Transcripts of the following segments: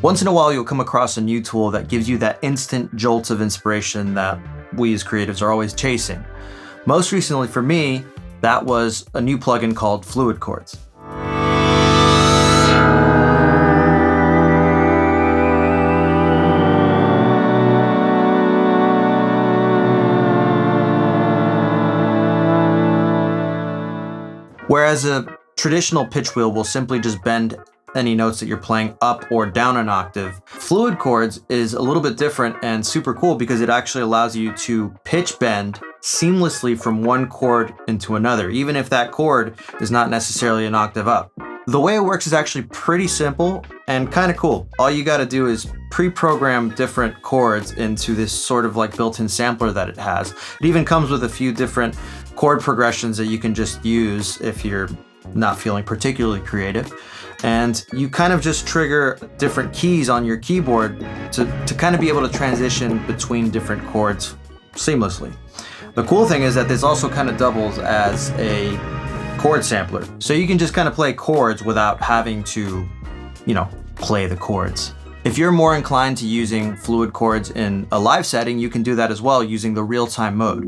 Once in a while, you'll come across a new tool that gives you that instant jolt of inspiration that we as creatives are always chasing. Most recently for me, that was a new plugin called Fluidchords. Whereas a traditional pitch wheel will simply just bend any notes that you're playing up or down an octave, Fluidchords is a little bit different and super cool because it actually allows you to pitch bend seamlessly from one chord into another, even if that chord is not necessarily an octave up. The way it works is actually pretty simple and kind of cool. All you got to do is pre-program different chords into this sort of like built-in sampler that it has. It even comes with a few different chord progressions that you can just use if you're not feeling particularly creative. And you kind of just trigger different keys on your keyboard to kind of be able to transition between different chords seamlessly. The cool thing is that this also kind of doubles as a chord sampler. So you can just kind of play chords without having to, play the chords. If you're more inclined to using Fluidchords in a live setting, you can do that as well using the real-time mode.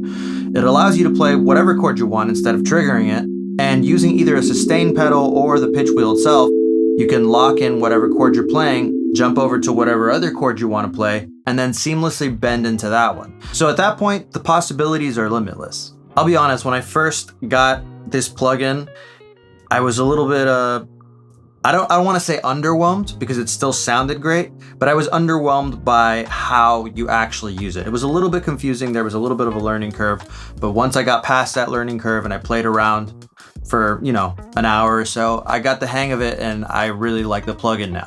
It allows you to play whatever chord you want instead of triggering it, and using either a sustain pedal or the pitch wheel itself, you can lock in whatever chord you're playing, jump over to whatever other chord you want to play, and then seamlessly bend into that one. So at that point, the possibilities are limitless. I'll be honest, when I first got this plugin, I was a little bit, I don't want to say underwhelmed because it still sounded great, but I was underwhelmed by how you actually use it. It was a little bit confusing. There was a little bit of a learning curve, but once I got past that learning curve and I played around for, an hour or so, I got the hang of it and I really like the plugin now.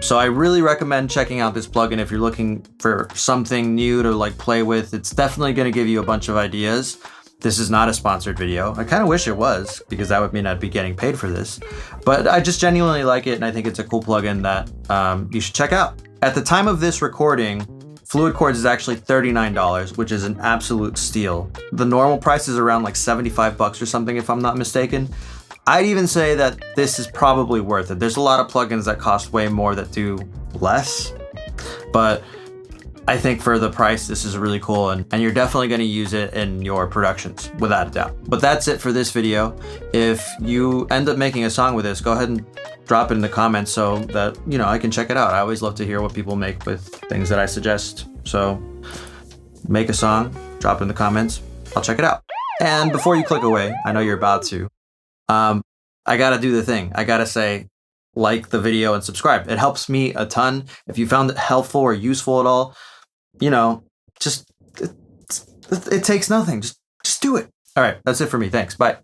So I really recommend checking out this plugin if you're looking for something new to like play with. It's definitely going to give you a bunch of ideas. This is not a sponsored video. I kind of wish it was because that would mean I'd be getting paid for this. But I just genuinely like it and I think it's a cool plugin that you should check out. At the time of this recording, Fluidchords is actually $39, which is an absolute steal. The normal price is around like $75 or something if I'm not mistaken. I'd even say that this is probably worth it. There's a lot of plugins that cost way more that do less, but I think for the price, this is really cool and you're definitely going to use it in your productions without a doubt. But that's it for this video. If you end up making a song with this, go ahead and drop it in the comments so that, I can check it out. I always love to hear what people make with things that I suggest. So make a song, drop it in the comments. I'll check it out. And before you click away, I know you're about to, I got to do the thing. I got to say, like the video and subscribe. It helps me a ton. If you found it helpful or useful at all, it takes nothing. Just do it. All right. That's it for me. Thanks. Bye.